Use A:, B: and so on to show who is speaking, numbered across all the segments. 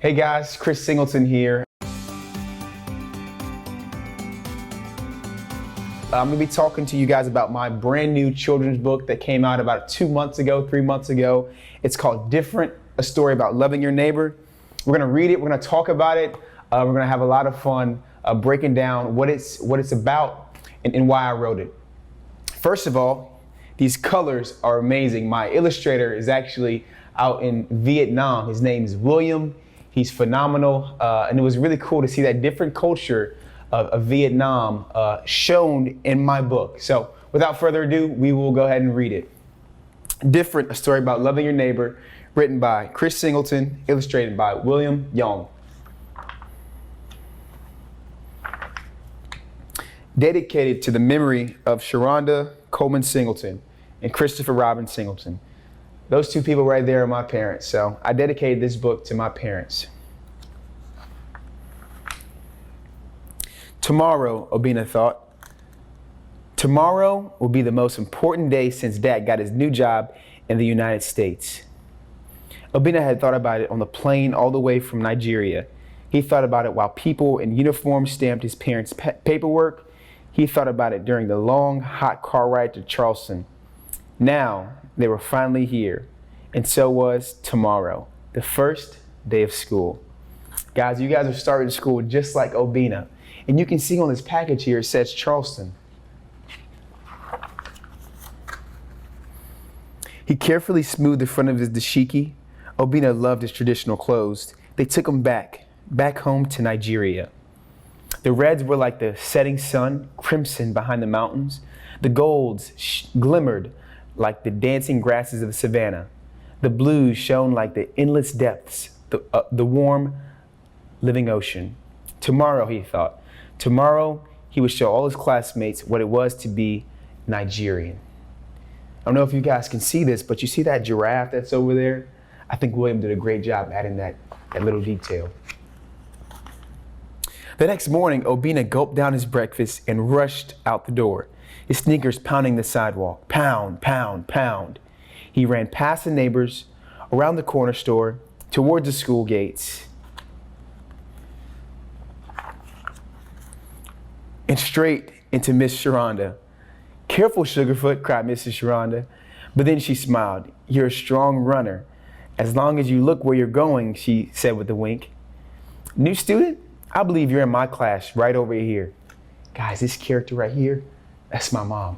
A: Hey guys, Chris Singleton here. I'm gonna be talking to you guys about my brand new children's book that came out about 3 months ago. It's called Different, a story about loving your neighbor. We're gonna read it, we're gonna talk about it. We're gonna have a lot of fun breaking down what it's about and why I wrote it. First of all, these colors are amazing. My illustrator is actually out in Vietnam. His name is William. He's phenomenal, and it was really cool to see that different culture of Vietnam shown in my book. So without further ado, we will go ahead and read it. Different, a story about loving your neighbor, written by Chris Singleton, illustrated by William Young. Dedicated to the memory of Sharonda Coleman Singleton and Christopher Robin Singleton. Those two people right there are my parents, so I dedicated this book to my parents. Tomorrow, Obina thought, tomorrow will be the most important day since Dad got his new job in the United States. Obina had thought about it on the plane all the way from Nigeria. He thought about it while people in uniform stamped his parents' paperwork. He thought about it during the long, hot car ride to Charleston. Now, they were finally here, and so was tomorrow, the first day of school. Guys, you guys are starting school just like Obina, and you can see on this package here, it says Charleston. He carefully smoothed the front of his dashiki. Obina loved his traditional clothes. They took him back home to Nigeria. The reds were like the setting sun, crimson behind the mountains. The golds glimmered like the dancing grasses of the savannah. The blues shone like the endless depths, the warm, living ocean. Tomorrow, he thought, tomorrow he would show all his classmates what it was to be Nigerian. I don't know if you guys can see this, but you see that giraffe that's over there? I think William did a great job adding that little detail. The next morning, Obina gulped down his breakfast and rushed out the door, his sneakers pounding the sidewalk. Pound, pound, pound. He ran past the neighbors, around the corner store, towards the school gates, and straight into Miss Sharonda. "Careful, Sugarfoot," cried Mrs. Sharonda. But then she smiled. "You're a strong runner. As long as you look where you're going," she said with a wink. "New student? I believe you're in my class right over here." Guys, this character right here, that's my mom.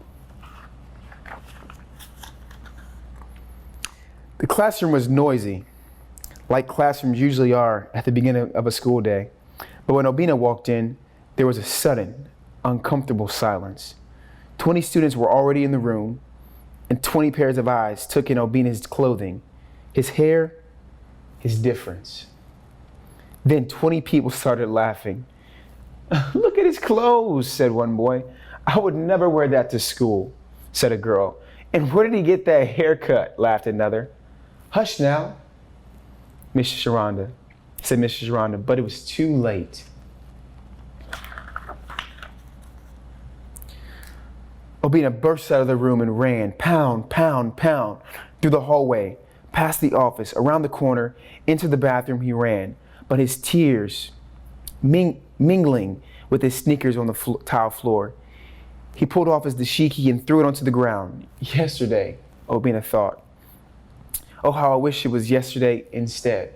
A: The classroom was noisy, like classrooms usually are at the beginning of a school day. But when Obina walked in, there was a sudden, uncomfortable silence. 20 students were already in the room, and 20 pairs of eyes took in Obina's clothing, his hair, his difference. Then 20 people started laughing. "Look at his clothes," said one boy. "I would never wear that to school," said a girl. "And where did he get that haircut?" laughed another. "Hush now, Mrs. Sharonda," said Mrs. Sharonda, but it was too late. Obina burst out of the room and ran, pound, pound, pound, through the hallway, past the office, around the corner, into the bathroom he ran. But his tears mingling with his sneakers on the tile floor. He pulled off his dashiki and threw it onto the ground. Yesterday, Obina thought. Oh, how I wish it was yesterday instead.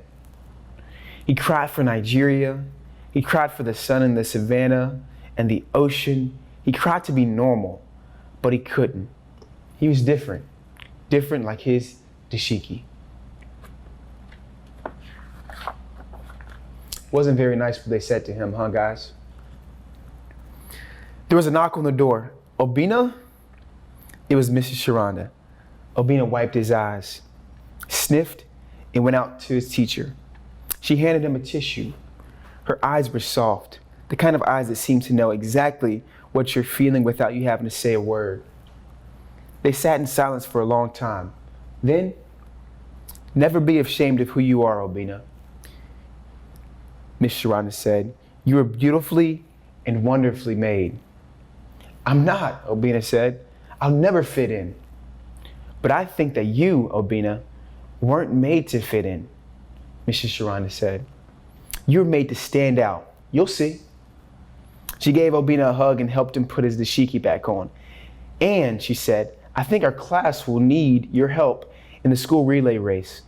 A: He cried for Nigeria. He cried for the sun in the savannah and the ocean. He cried to be normal, but he couldn't. He was different like his dashiki. Wasn't very nice what they said to him, huh, guys? There was a knock on the door. "Obina?" It was Mrs. Sharonda. Obina wiped his eyes, sniffed, and went out to his teacher. She handed him a tissue. Her eyes were soft, the kind of eyes that seem to know exactly what you're feeling without you having to say a word. They sat in silence for a long time. Then, "Never be ashamed of who you are, Obina," Miss Sharonda said. "You are beautifully and wonderfully made." "I'm not," Obina said. "I'll never fit in." "But I think that you, Obina, weren't made to fit in," Mrs. Sharonda said. You're made to stand out. You'll see. She gave Obina a hug and helped him put his dashiki back on. And she said, I think our class will need your help in the school relay race.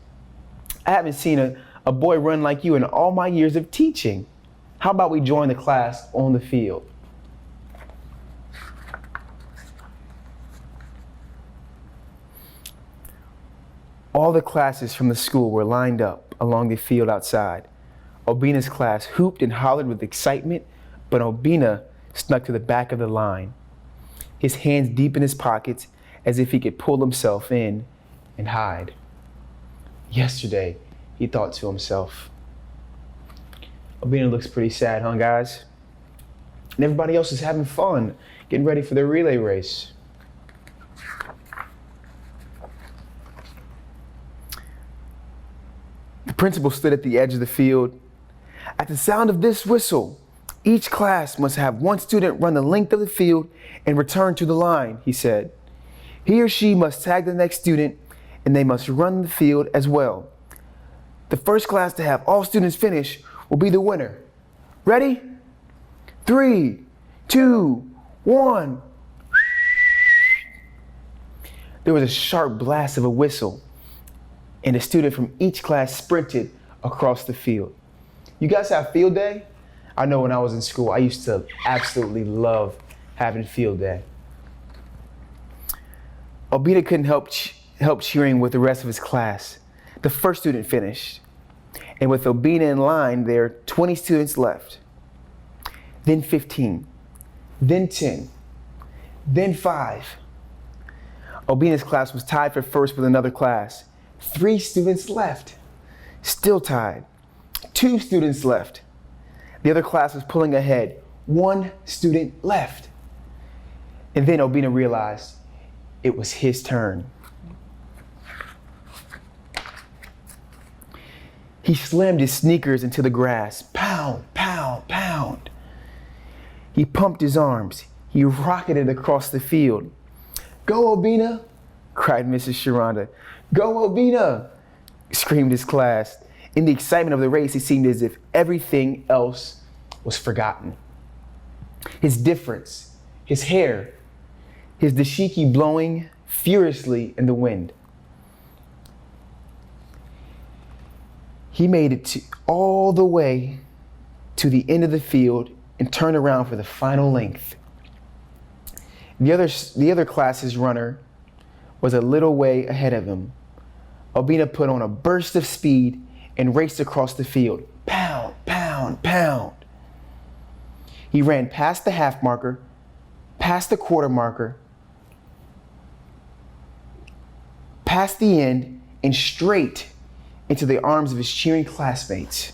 A: I haven't seen a boy run like you in all my years of teaching. How about we join the class on the field? All the classes from the school were lined up along the field outside. Obina's class hooped and hollered with excitement, but Obina snuck to the back of the line, his hands deep in his pockets as if he could pull himself in and hide. Yesterday, he thought to himself. Obina looks pretty sad, huh, guys? And everybody else is having fun, getting ready for their relay race. The principal stood at the edge of the field. At the sound of this whistle, each class must have one student run the length of the field and return to the line, he said. He or she must tag the next student, and they must run the field as well. The first class to have all students finish will be the winner. Ready? 3, 2, 1. There was a sharp blast of a whistle, and a student from each class sprinted across the field. You guys have field day? I know when I was in school, I used to absolutely love having field day. Obina couldn't help cheering with the rest of his class. The first student finished, and with Obina in line, there are 20 students left. Then 15, then 10, then 5. Obina's class was tied for first with another class. 3 students left, still tied. 2 students left. The other class was pulling ahead. 1 student left. And then Obina realized it was his turn. He slammed his sneakers into the grass. Pound, pound, pound. He pumped his arms. He rocketed across the field. Go, Obina, cried Mrs. Sharonda. Go, Obina, screamed his class. In the excitement of the race, it seemed as if everything else was forgotten. His difference, his hair, his dashiki blowing furiously in the wind. He made it all the way to the end of the field and turned around for the final length. The other class's runner was a little way ahead of him. Obina put on a burst of speed and raced across the field. Pound, pound, pound. He ran past the half marker, past the quarter marker, past the end, and straight into the arms of his cheering classmates.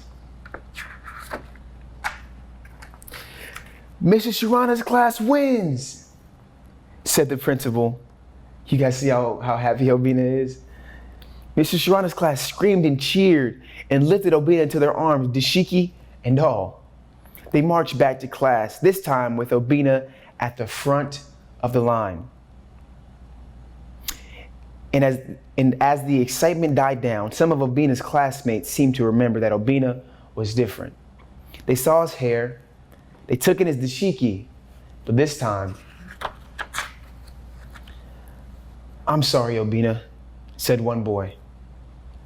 A: Mrs. Sharonda's class wins, said the principal. You guys see how happy Obina is? Mrs. Sharonda's class screamed and cheered and lifted Obina into their arms, dashiki and all. They marched back to class, this time with Obina at the front of the line. And as the excitement died down, some of Obina's classmates seemed to remember that Obina was different. They saw his hair, they took in his dashiki, but this time, I'm sorry, Obina, said one boy.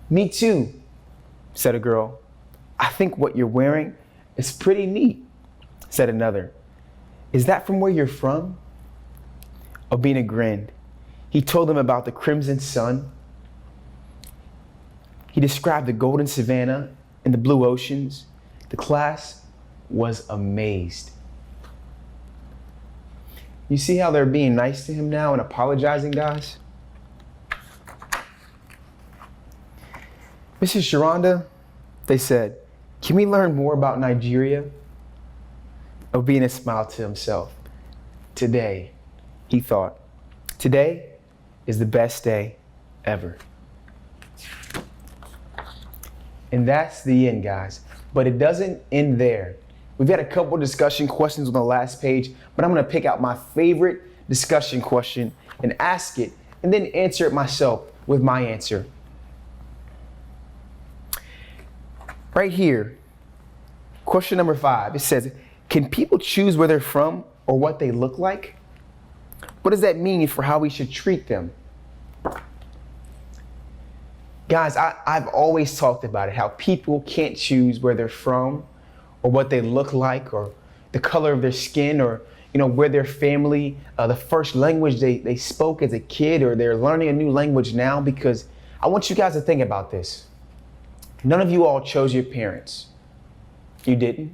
A: Me too, said a girl. I think what you're wearing is pretty neat, said another. Is that from where you're from? Obina grinned. He told them about the crimson sun. He described the golden savanna and the blue oceans. The class was amazed. You see how they're being nice to him now and apologizing, guys? Mrs. Sharonda, they said, can we learn more about Nigeria? Obina smiled to himself. Today, he thought, today is the best day ever. And that's the end, guys. But it doesn't end there. We've had a couple discussion questions on the last page, but I'm gonna pick out my favorite discussion question and ask it, and then answer it myself with my answer. Right here, Question number 5, it says, can people choose where they're from or what they look like? What does that mean for how we should treat them? Guys, I've always talked about it, how people can't choose where they're from or what they look like or the color of their skin or where their family, the first language they spoke as a kid, or they're learning a new language now, because I want you guys to think about this. None of you all chose your parents. You didn't.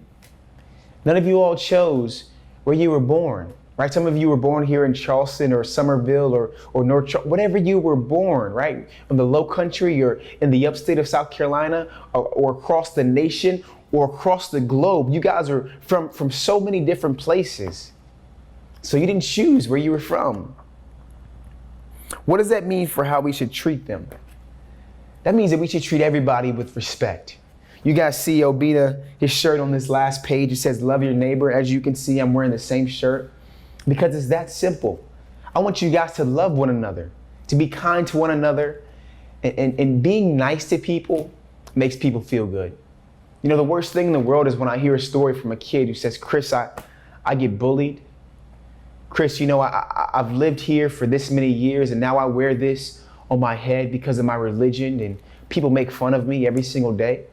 A: None of you all chose where you were born, right? Some of you were born here in Charleston or Somerville or North Charleston, whatever you were born, right? In the low country or in the upstate of South Carolina or across the nation or across the globe. You guys are from so many different places. So you didn't choose where you were from. What does that mean for how we should treat them? That means that we should treat everybody with respect. You guys see Obina, his shirt on this last page, it says, love your neighbor. As you can see, I'm wearing the same shirt because it's that simple. I want you guys to love one another, to be kind to one another, and being nice to people makes people feel good. The worst thing in the world is when I hear a story from a kid who says, Chris, I get bullied. Chris, I've lived here for this many years and now I wear this on my head because of my religion and people make fun of me every single day.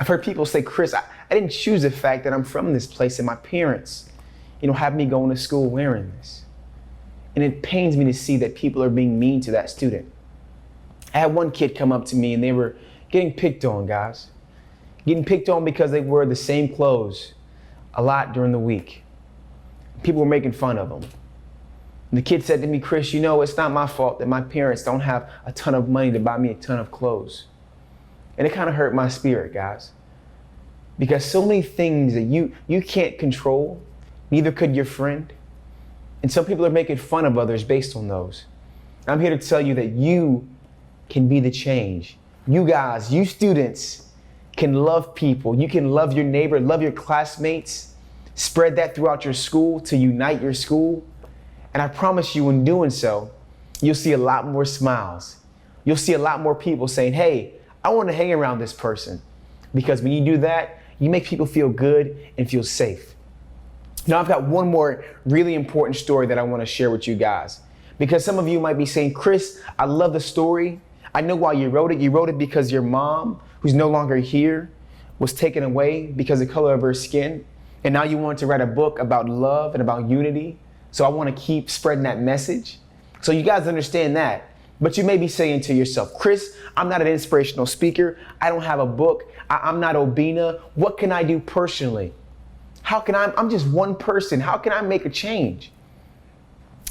A: I've heard people say, Chris, I didn't choose the fact that I'm from this place and my parents, have me going to school wearing this. And it pains me to see that people are being mean to that student. I had one kid come up to me and they were getting picked on, guys. Getting picked on because they wore the same clothes a lot during the week. People were making fun of them. And the kid said to me, Chris, it's not my fault that my parents don't have a ton of money to buy me a ton of clothes. And it kind of hurt my spirit, guys. Because so many things that you can't control, neither could your friend. And some people are making fun of others based on those. I'm here to tell you that you can be the change. You guys, you students can love people. You can love your neighbor, love your classmates. Spread that throughout your school to unite your school. And I promise you, in doing so, you'll see a lot more smiles. You'll see a lot more people saying, hey, I want to hang around this person. Because when you do that, you make people feel good and feel safe. Now, I've got one more really important story that I want to share with you guys. Because some of you might be saying, Chris, I love the story. I know why you wrote it. You wrote it because your mom, who's no longer here, was taken away because of the color of her skin. And now you want to write a book about love and about unity. So I want to keep spreading that message. So you guys understand that. But you may be saying to yourself, Chris, I'm not an inspirational speaker. I don't have a book. I'm not Obina. What can I do personally? I'm just one person. How can I make a change?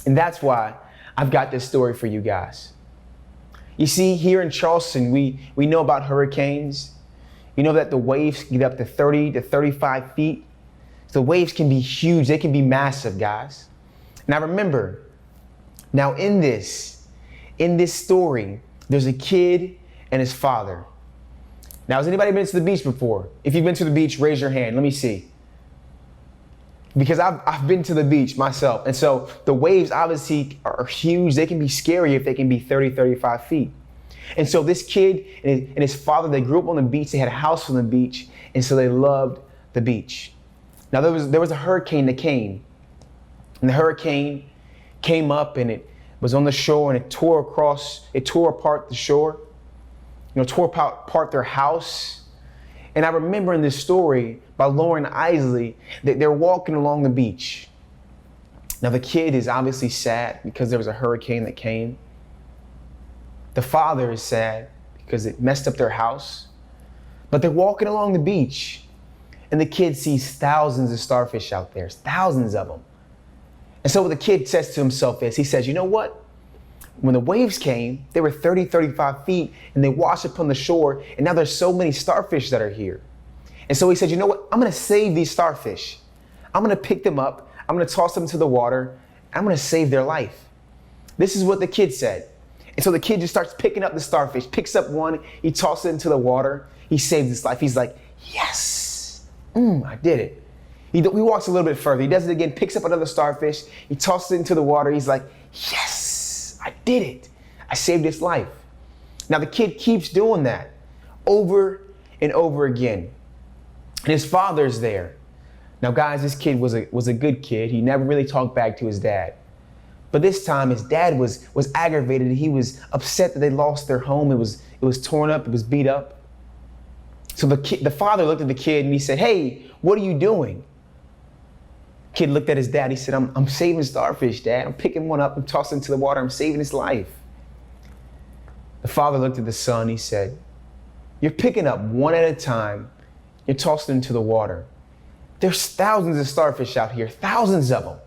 A: And that's why I've got this story for you guys. You see, here in Charleston, we know about hurricanes. You know that the waves get up to 30 to 35 feet. So the waves can be huge. They can be massive, guys. Now remember, now in this story, there's a kid and his father. Now, has anybody been to the beach before? If you've been to the beach, raise your hand. Let me see. Because I've been to the beach myself. And so the waves obviously are huge. They can be scary if they can be 30, 35 feet. And so this kid and his father, they grew up on the beach. They had a house on the beach. And so they loved the beach. Now there was a hurricane that came. And the hurricane came up and it was on the shore and it tore apart the shore. Tore apart their house. And I remember in this story by Lauren Isley that they're walking along the beach. Now the kid is obviously sad because there was a hurricane that came. The father is sad because it messed up their house. But they're walking along the beach and the kid sees thousands of starfish out there, thousands of them. And so what the kid says to himself is, he says, you know what? When the waves came, they were 30, 35 feet and they washed up on the shore. And now there's so many starfish that are here. And so he said, you know what? I'm going to save these starfish. I'm going to pick them up. I'm going to toss them into the water. I'm going to save their life. This is what the kid said. And so the kid just starts picking up the starfish, picks up one. He tosses it into the water. He saved his life. He's like, yes, I did it. He walks a little bit further. He does it again, picks up another starfish. He tosses it into the water. He's like, yes, I did it. I saved his life. Now the kid keeps doing that over and over again. And his father's there. Now, guys, this kid was a good kid. He never really talked back to his dad. But this time, his dad was aggravated. He was upset that they lost their home. It was torn up. It was beat up. So the father looked at the kid and he said, "Hey, what are you doing?" Kid looked at his dad. He said, I'm saving starfish, Dad. I'm picking one up and tossing it into the water. I'm saving his life." The father looked at the son. He said, "You're picking up one at a time. You're tossing them into the water. There's thousands of starfish out here, thousands of them.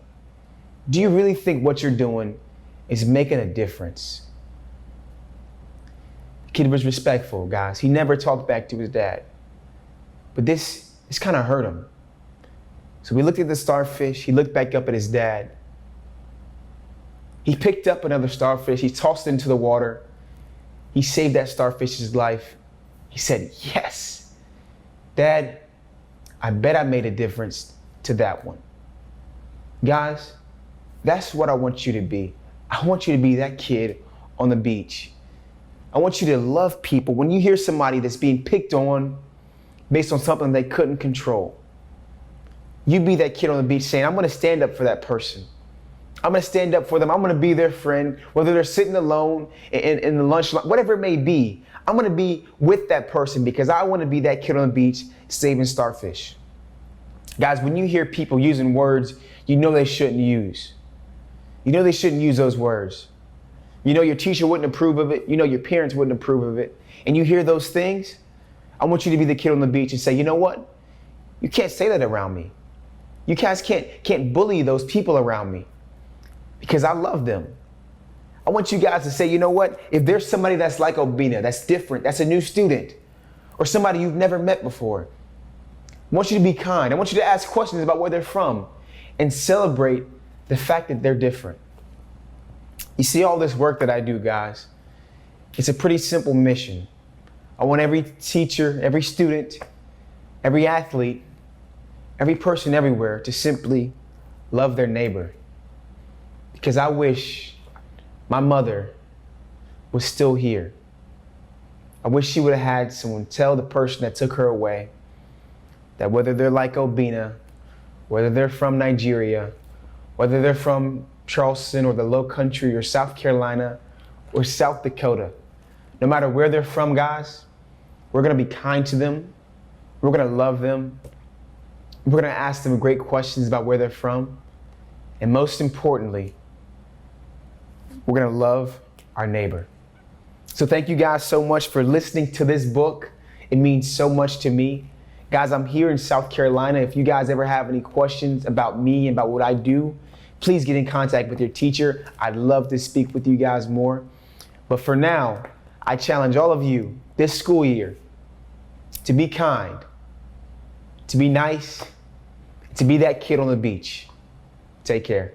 A: Do you really think what you're doing is making a difference?" The kid was respectful, guys. He never talked back to his dad. But this kind of hurt him. So he looked at the starfish. He looked back up at his dad. He picked up another starfish. He tossed it into the water. He saved that starfish's life. He said, "Yes, Dad, I bet I made a difference to that one." Guys, that's what I want you to be. I want you to be that kid on the beach. I want you to love people. When you hear somebody that's being picked on based on something they couldn't control, you be that kid on the beach saying, "I'm going to stand up for that person. I'm going to stand up for them. I'm going to be their friend," whether they're sitting alone in the lunch line, whatever it may be. I'm going to be with that person because I want to be that kid on the beach saving starfish. Guys, when you hear people using words you know they shouldn't use, you know they shouldn't use those words. You know your teacher wouldn't approve of it. You know your parents wouldn't approve of it. And you hear those things, I want you to be the kid on the beach and say, "You know what? You can't say that around me. You guys can't bully those people around me because I love them." I want you guys to say, "You know what? If there's somebody that's like Obina, that's different, that's a new student, or somebody you've never met before, I want you to be kind. I want you to ask questions about where they're from and celebrate the fact that they're different." You see all this work that I do, guys, it's a pretty simple mission. I want every teacher, every student, every athlete, every person everywhere to simply love their neighbor. Because I wish my mother was still here. I wish she would have had someone tell the person that took her away that whether they're like Obina, whether they're from Nigeria, whether they're from Charleston or the Low Country or South Carolina or South Dakota, no matter where they're from, guys, we're going to be kind to them. We're going to love them. We're going to ask them great questions about where they're from. And most importantly, we're going to love our neighbor. So thank you guys so much for listening to this book. It means so much to me. Guys, I'm here in South Carolina. If you guys ever have any questions about me, about what I do, please get in contact with your teacher. I'd love to speak with you guys more. But for now, I challenge all of you this school year to be kind, to be nice, to be that kid on the beach. Take care.